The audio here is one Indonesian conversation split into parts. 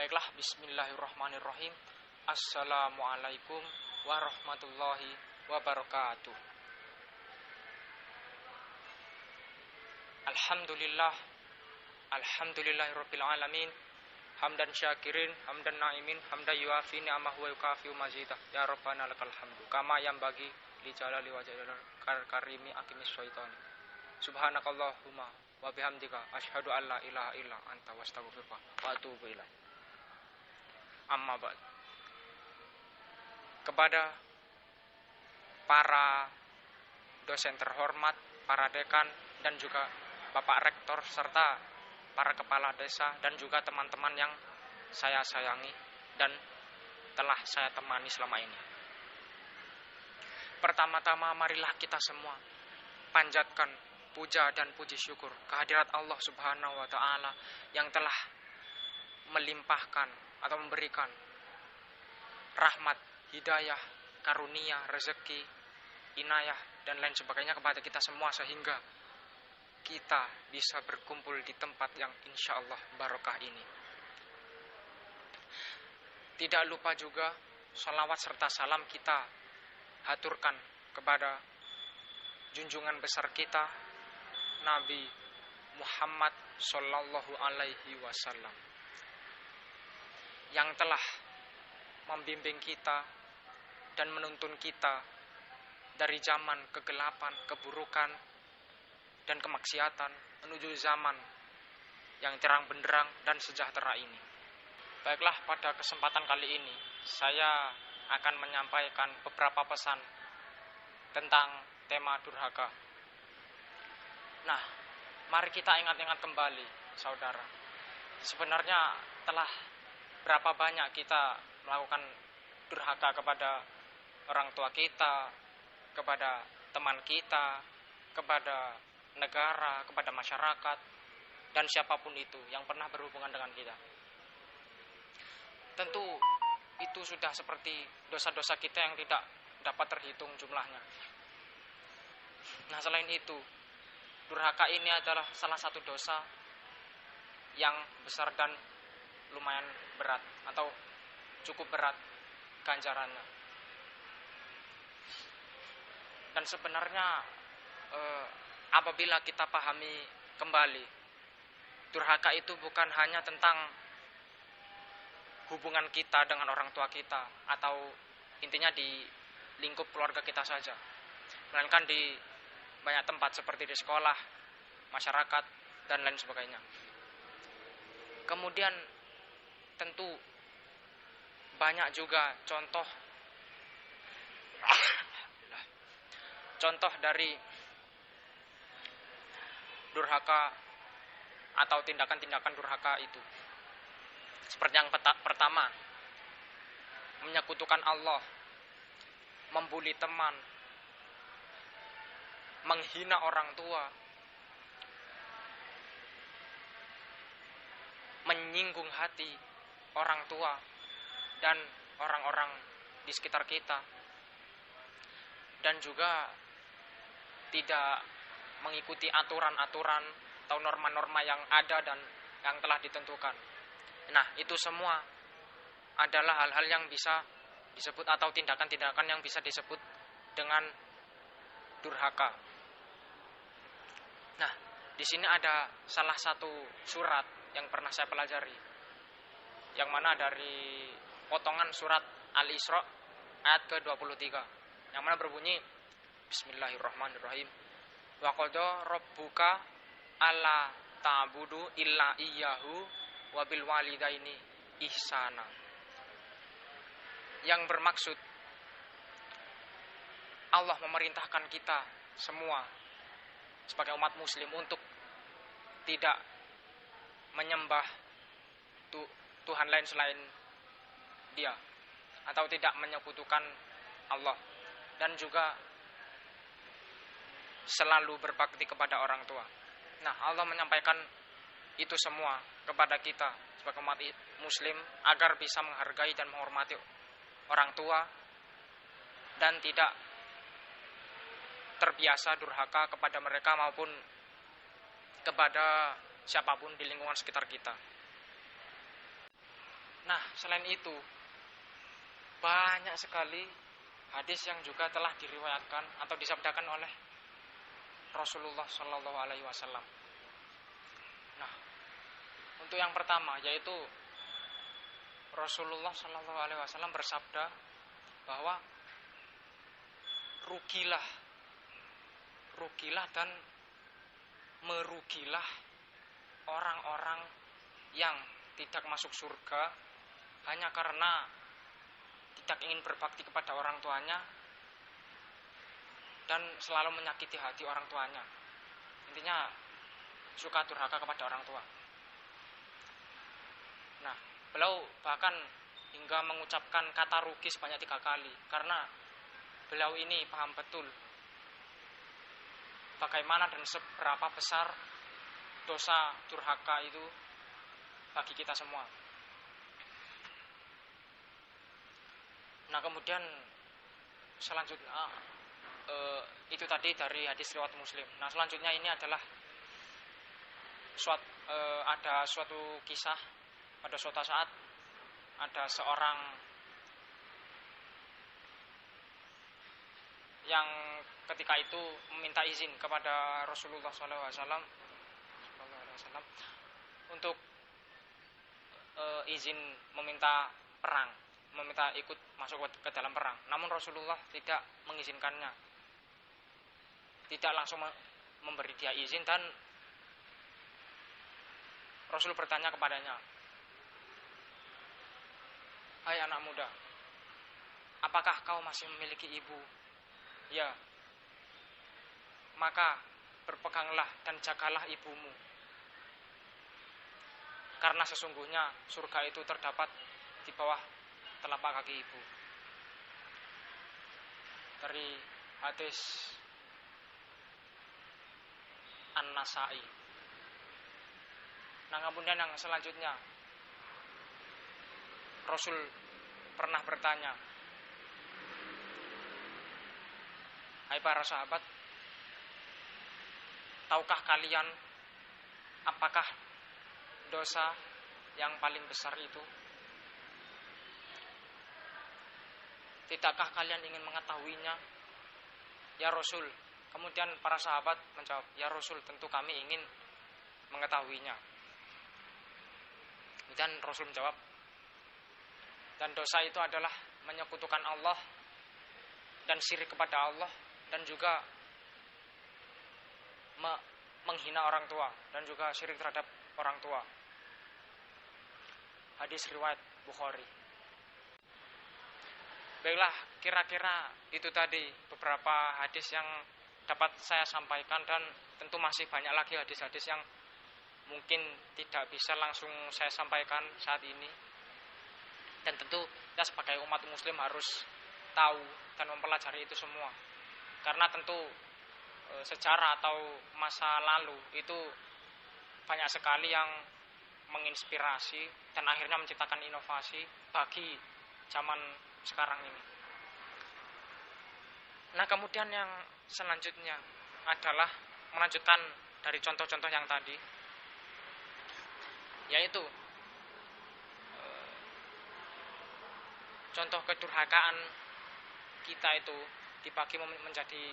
Baiklah, bismillahirrahmanirrahim. Assalamualaikum warahmatullahi wabarakatuh. Alhamdulillah, alhamdulillahirabbil alamin. Hamdan syakirin, hamdan naimin, hamdan yuafi ni'amahu wa yukafi'u mazidah. Ya Rabbana lakal hamdu. Kama yang bagi li jalali wajhil karimi aqimis syaitani. Subhanakallahumma wa bihamdika asyhadu an la ilaha illa anta wastaghfiruka wa atubu ilaik. Amma ba'd. Kepada para dosen terhormat, para dekan dan juga Bapak Rektor serta para kepala desa dan juga teman-teman yang saya sayangi dan telah saya temani selama ini. Pertama-tama marilah kita semua panjatkan puja dan puji syukur kehadirat Allah Subhanahu wa taala yang telah melimpahkan atau memberikan rahmat, hidayah, karunia, rezeki, inayah dan lain sebagainya kepada kita semua sehingga kita bisa berkumpul di tempat yang insya Allah barokah ini. Tidak lupa juga salawat serta salam kita haturkan kepada junjungan besar kita Nabi Muhammad Sallallahu Alaihi Wasallam yang telah membimbing kita dan menuntun kita dari zaman kegelapan, keburukan, dan kemaksiatan menuju zaman yang terang benderang dan sejahtera ini. Baiklah, pada kesempatan kali ini saya akan menyampaikan beberapa pesan tentang tema durhaka. Nah, mari kita ingat-ingat kembali, saudara. Sebenarnya telah berapa banyak kita melakukan durhaka kepada orang tua kita, kepada teman kita, kepada negara, kepada masyarakat, dan siapapun itu yang pernah berhubungan dengan kita. Tentu itu sudah seperti dosa-dosa kita yang tidak dapat terhitung jumlahnya. Nah, selain itu, durhaka ini adalah salah satu dosa yang besar dan lumayan berat atau cukup berat ganjarannya. Dan sebenarnya apabila kita pahami kembali, durhaka itu bukan hanya tentang hubungan kita dengan orang tua kita atau intinya di lingkup keluarga kita saja, melainkan di banyak tempat seperti di sekolah, masyarakat, dan lain sebagainya. Kemudian tentu banyak juga contoh dari durhaka atau tindakan-tindakan durhaka itu. Seperti yang pertama, menyekutukan Allah, membuli teman, menghina orang tua, menyinggung hati orang tua dan orang-orang di sekitar kita, dan juga tidak mengikuti aturan-aturan atau norma-norma yang ada dan yang telah ditentukan. Nah, itu semua adalah hal-hal yang bisa disebut atau tindakan-tindakan yang bisa disebut dengan durhaka. Nah, di sini ada salah satu surat yang pernah saya pelajari, yang mana dari potongan surat Al-Isra ayat ke-23, yang mana berbunyi Bismillahirrahmanirrahim. Wa qada rabbuka alla ta'budu illa iyyahu wa bil walidaini ihsana. Yang bermaksud Allah memerintahkan kita semua sebagai umat muslim untuk tidak menyembah Tuhan lain selain Dia atau tidak menyekutukan Allah, dan juga selalu berbakti kepada orang tua. Nah, Allah menyampaikan itu semua kepada kita sebagai umat muslim agar bisa menghargai dan menghormati orang tua dan tidak terbiasa durhaka kepada mereka maupun kepada siapapun di lingkungan sekitar kita. Nah, selain itu banyak sekali hadis yang juga telah diriwayatkan atau disabdakan oleh Rasulullah Shallallahu Alaihi Wasallam. Nah, untuk yang pertama yaitu Rasulullah Shallallahu Alaihi Wasallam bersabda bahwa rugilah dan merugilah orang-orang yang tidak masuk surga hanya karena tidak ingin berbakti kepada orang tuanya dan selalu menyakiti hati orang tuanya. Intinya suka durhaka kepada orang tua. Nah, beliau bahkan hingga mengucapkan kata rugi sebanyak 3 kali karena beliau ini paham betul bagaimana dan seberapa besar dosa durhaka itu bagi kita semua. Nah, kemudian selanjutnya itu tadi dari hadis riwayat Muslim. Nah, selanjutnya ini adalah ada suatu kisah. Pada suatu saat ada seorang yang ketika itu meminta izin kepada Rasulullah SAW untuk izin meminta perang, meminta ikut masuk ke dalam perang. Namun Rasulullah tidak mengizinkannya, tidak langsung memberi dia izin, dan Rasul bertanya kepadanya, "Hai anak muda, apakah kau masih memiliki ibu? Ya, maka berpeganglah dan jagalah ibumu. Karena sesungguhnya surga itu terdapat di bawah telapak kaki ibu." Dari hadis An-Nasa'i. Nah, kemudian yang selanjutnya Rasul pernah bertanya, "Hai para sahabat, tahukah kalian apakah dosa yang paling besar itu? Tidakkah kalian ingin mengetahuinya?" "Ya Rasul." Kemudian para sahabat menjawab, "Ya Rasul, tentu kami ingin mengetahuinya." Dan Rasul menjawab, "Dan dosa itu adalah menyekutukan Allah dan syirik kepada Allah, dan juga menghina orang tua, dan juga syirik terhadap orang tua." Hadis riwayat Bukhari. Baiklah, kira-kira itu tadi beberapa hadis yang dapat saya sampaikan, dan tentu masih banyak lagi hadis-hadis yang mungkin tidak bisa langsung saya sampaikan saat ini. Dan tentu kita sebagai umat muslim harus tahu dan mempelajari itu semua. Karena tentu sejarah atau masa lalu itu banyak sekali yang menginspirasi dan akhirnya menciptakan inovasi bagi zaman sekarang ini. Nah, kemudian yang selanjutnya adalah melanjutkan dari contoh-contoh yang tadi, yaitu contoh kedurhakaan kita itu dibagi menjadi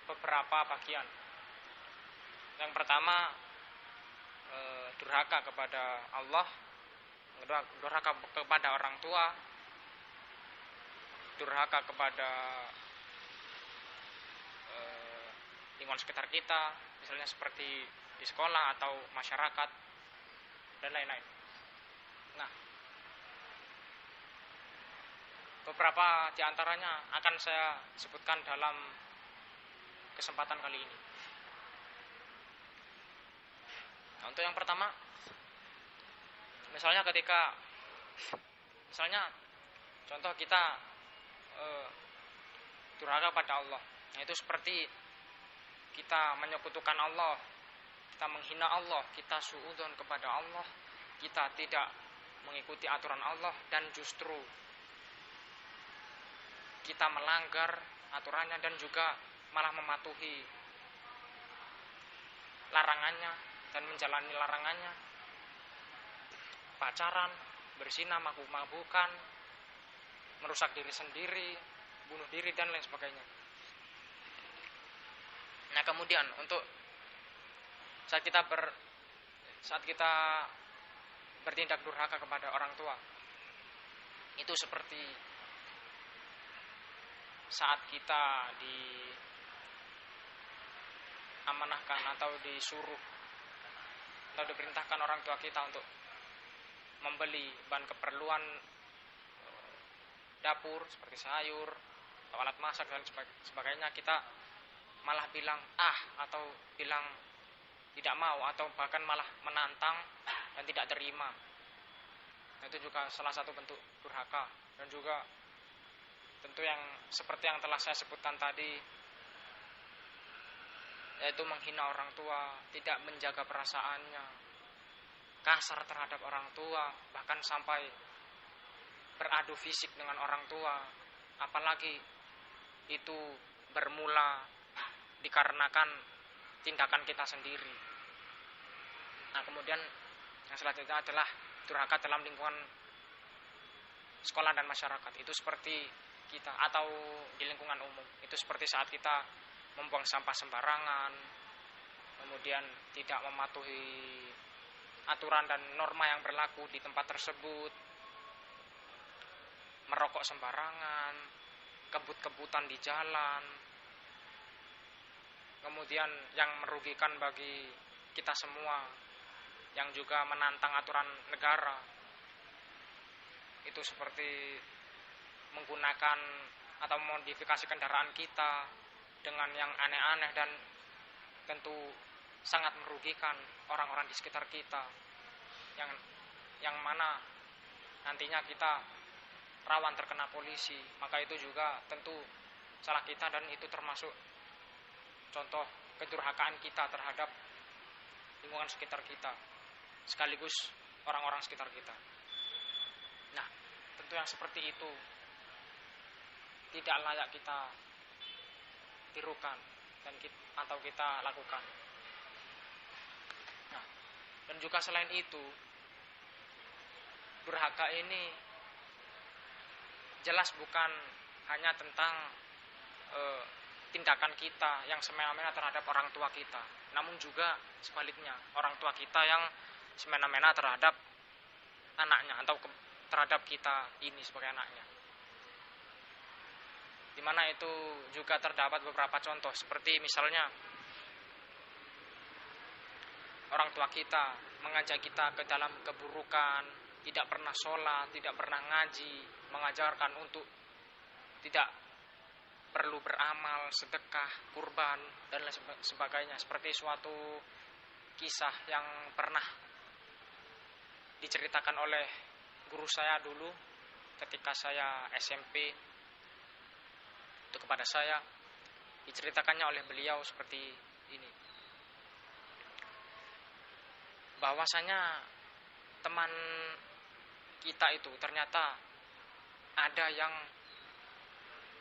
beberapa bagian. Yang pertama, durhaka kepada Allah, durhaka kepada orang tua, durhaka kepada lingkungan sekitar kita, misalnya seperti di sekolah atau masyarakat dan lain-lain. Nah, beberapa di antaranya akan saya sebutkan dalam kesempatan kali ini. Nah, untuk yang pertama, misalnya contoh kita durhaka pada Allah. Nah, itu seperti kita menyekutukan Allah, kita menghina Allah, kita suudzon kepada Allah, kita tidak mengikuti aturan Allah, dan justru kita melanggar aturannya dan juga malah mematuhi larangannya dan menjalani larangannya. Pacaran, berzina, mabuk-mabukan, merusak diri sendiri, bunuh diri dan lain sebagainya. Nah, kemudian untuk saat kita bertindak durhaka kepada orang tua, itu seperti saat kita diamanahkan atau disuruh atau diperintahkan orang tua kita untuk membeli bahan keperluan dapur seperti sayur, alat masak dan sebagainya, kita malah bilang atau bilang tidak mau, atau bahkan malah menantang dan tidak terima. Itu juga salah satu bentuk durhaka. Dan juga tentu yang seperti yang telah saya sebutkan tadi, yaitu menghina orang tua, tidak menjaga perasaannya, kasar terhadap orang tua, bahkan sampai beradu fisik dengan orang tua, apalagi itu bermula dikarenakan tindakan kita sendiri. Nah, kemudian yang selanjutnya adalah durhaka dalam lingkungan sekolah dan masyarakat. Itu seperti kita, atau di lingkungan umum, itu seperti saat kita membuang sampah sembarangan, kemudian tidak mematuhi aturan dan norma yang berlaku di tempat tersebut, merokok sembarangan, kebut-kebutan di jalan, kemudian yang merugikan bagi kita semua, yang juga menantang aturan negara. Itu seperti menggunakan atau memodifikasi kendaraan kita dengan yang aneh-aneh dan tentu sangat merugikan orang-orang di sekitar kita, yang mana nantinya kita rawan terkena polisi. Maka itu juga tentu salah kita, dan itu termasuk contoh kedurhakaan kita terhadap lingkungan sekitar kita, sekaligus orang-orang sekitar kita. Nah, tentu yang seperti itu tidak layak kita tirukan atau kita lakukan. Nah, dan juga selain itu, durhaka ini jelas bukan hanya tentang tindakan kita yang semena-mena terhadap orang tua kita, namun juga sebaliknya, orang tua kita yang semena-mena terhadap anaknya atau terhadap kita ini sebagai anaknya. Di mana itu juga terdapat beberapa contoh, seperti misalnya orang tua kita mengajak kita ke dalam keburukan, tidak pernah sholat, tidak pernah ngaji, mengajarkan untuk tidak perlu beramal, sedekah, kurban, dan lain sebagainya. Seperti suatu kisah yang pernah diceritakan oleh guru saya dulu ketika saya SMP. Itu kepada saya diceritakannya oleh beliau seperti ini, bahwasanya teman kita itu ternyata ada yang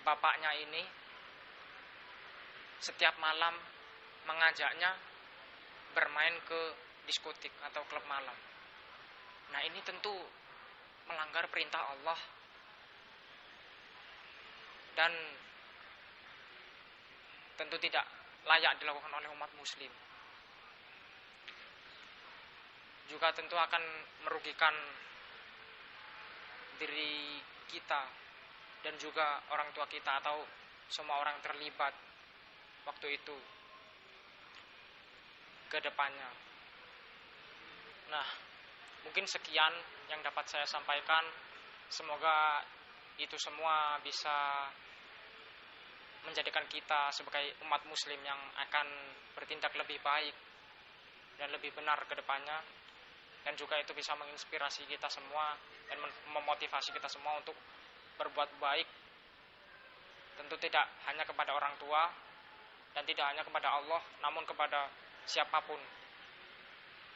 bapaknya ini setiap malam mengajaknya bermain ke diskotik atau klub malam. Nah, ini tentu melanggar perintah Allah dan tentu tidak layak dilakukan oleh umat muslim. Juga tentu akan merugikan diri kita dan juga orang tua kita atau semua orang terlibat waktu itu ke depannya. Nah, mungkin sekian yang dapat saya sampaikan. Semoga itu semua bisa menjadikan kita sebagai umat muslim yang akan bertindak lebih baik dan lebih benar ke depannya, dan juga itu bisa menginspirasi kita semua dan memotivasi kita semua untuk berbuat baik, tentu tidak hanya kepada orang tua dan tidak hanya kepada Allah, namun kepada siapapun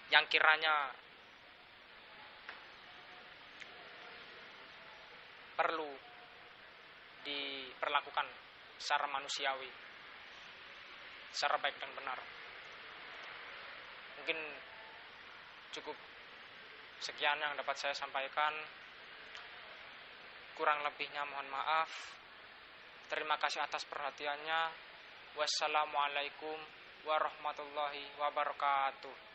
yang kiranya perlu diperlakukan secara manusiawi, secara baik dan benar. Mungkin cukup Sekian yang dapat saya sampaikan. Kurang lebihnya mohon maaf. Terima kasih atas perhatiannya. Wassalamualaikum warahmatullahi wabarakatuh.